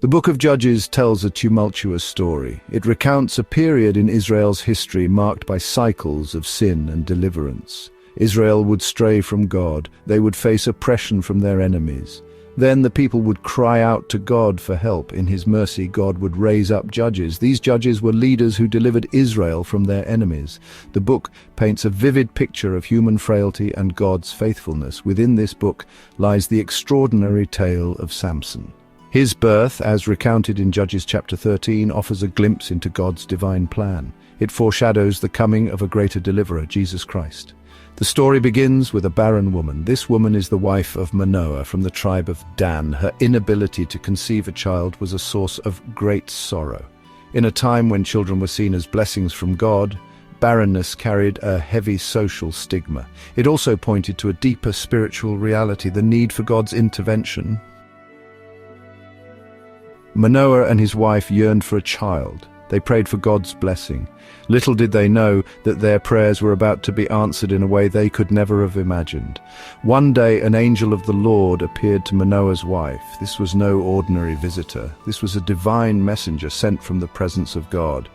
The book of Judges tells a tumultuous story. It recounts a period in Israel's history marked by cycles of sin and deliverance. Israel would stray from God. They would face oppression from their enemies. Then the people would cry out to God for help. In His mercy, God would raise up judges. These judges were leaders who delivered Israel from their enemies. The book paints a vivid picture of human frailty and God's faithfulness. Within this book lies the extraordinary tale of Samson. His birth, as recounted in Judges chapter 13, offers a glimpse into God's divine plan. It foreshadows the coming of a greater deliverer, Jesus Christ. The story begins with a barren woman. This woman is the wife of Manoah from the tribe of Dan. Her inability to conceive a child was a source of great sorrow. In a time when children were seen as blessings from God, barrenness carried a heavy social stigma. It also pointed to a deeper spiritual reality, the need for God's intervention. Manoah and his wife yearned for a child. They prayed for God's blessing. Little did they know that their prayers were about to be answered in a way they could never have imagined. One day, an angel of the Lord appeared to Manoah's wife. This was no ordinary visitor. This was a divine messenger sent from the presence of God.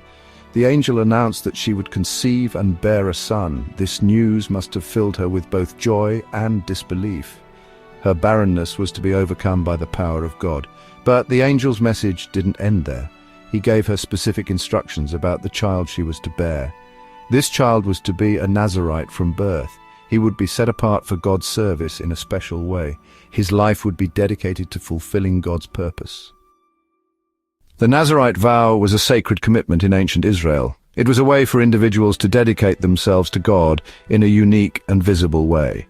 The angel announced that she would conceive and bear a son. This news must have filled her with both joy and disbelief. Her barrenness was to be overcome by the power of God. But the angel's message didn't end there. He gave her specific instructions about the child she was to bear. This child was to be a Nazirite from birth. He would be set apart for God's service in a special way. His life would be dedicated to fulfilling God's purpose. The Nazirite vow was a sacred commitment in ancient Israel. It was a way for individuals to dedicate themselves to God in a unique and visible way.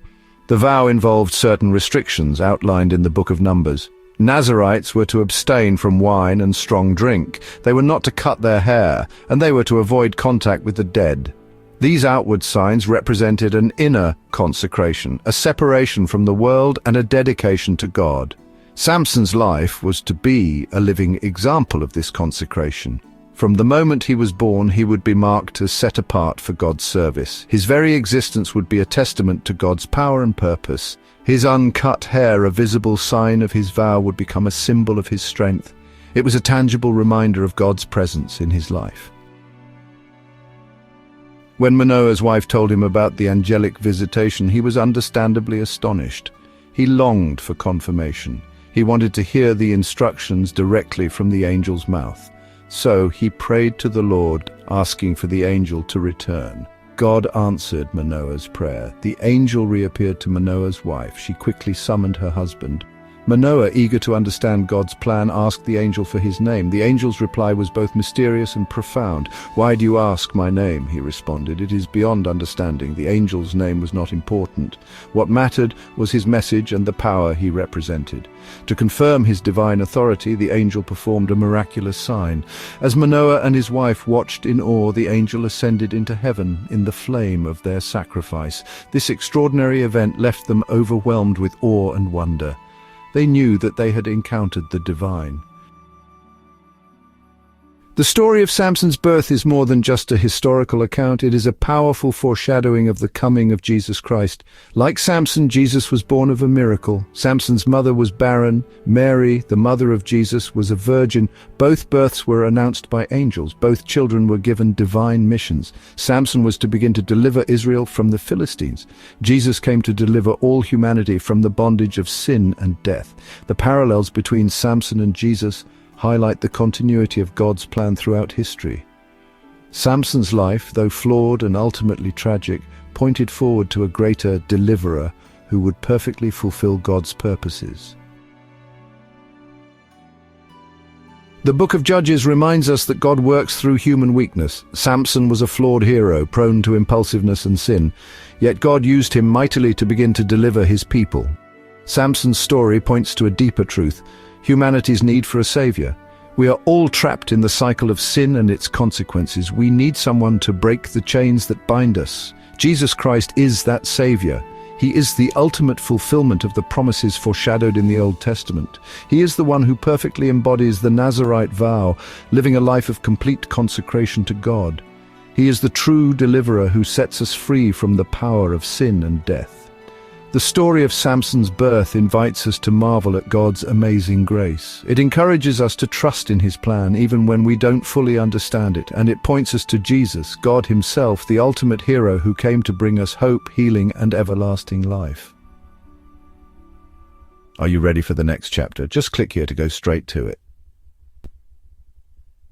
The vow involved certain restrictions outlined in the Book of Numbers. Nazirites were to abstain from wine and strong drink. They were not to cut their hair, and they were to avoid contact with the dead. These outward signs represented an inner consecration, a separation from the world and a dedication to God. Samson's life was to be a living example of this consecration. From the moment he was born, he would be marked as set apart for God's service. His very existence would be a testament to God's power and purpose. His uncut hair, a visible sign of his vow, would become a symbol of his strength. It was a tangible reminder of God's presence in his life. When Manoah's wife told him about the angelic visitation, he was understandably astonished. He longed for confirmation. He wanted to hear the instructions directly from the angel's mouth. So he prayed to the Lord, asking for the angel to return. God answered Manoah's prayer. The angel reappeared to Manoah's wife. She quickly summoned her husband. Manoah, eager to understand God's plan, asked the angel for his name. The angel's reply was both mysterious and profound. "Why do you ask my name?" he responded. "It is beyond understanding." The angel's name was not important. What mattered was his message and the power he represented. To confirm his divine authority, the angel performed a miraculous sign. As Manoah and his wife watched in awe, the angel ascended into heaven in the flame of their sacrifice. This extraordinary event left them overwhelmed with awe and wonder. They knew that they had encountered the divine. The story of Samson's birth is more than just a historical account. It is a powerful foreshadowing of the coming of Jesus Christ. Like Samson, Jesus was born of a miracle. Samson's mother was barren. Mary, the mother of Jesus, was a virgin. Both births were announced by angels. Both children were given divine missions. Samson was to begin to deliver Israel from the Philistines. Jesus came to deliver all humanity from the bondage of sin and death. The parallels between Samson and Jesus highlight the continuity of God's plan throughout history. Samson's life, though flawed and ultimately tragic, pointed forward to a greater deliverer who would perfectly fulfill God's purposes. The book of Judges reminds us that God works through human weakness. Samson was a flawed hero, prone to impulsiveness and sin, yet God used him mightily to begin to deliver his people. Samson's story points to a deeper truth: humanity's need for a savior. We are all trapped in the cycle of sin and its consequences. We need someone to break the chains that bind us. Jesus Christ is that savior. He is the ultimate fulfillment of the promises foreshadowed in the Old Testament. He is the one who perfectly embodies the Nazirite vow, living a life of complete consecration to God. He is the true deliverer who sets us free from the power of sin and death. The story of Samson's birth invites us to marvel at God's amazing grace. It encourages us to trust in his plan even when we don't fully understand it, and it points us to Jesus, God himself, the ultimate hero who came to bring us hope, healing, and everlasting life. Are you ready for the next chapter? Just click here to go straight to it.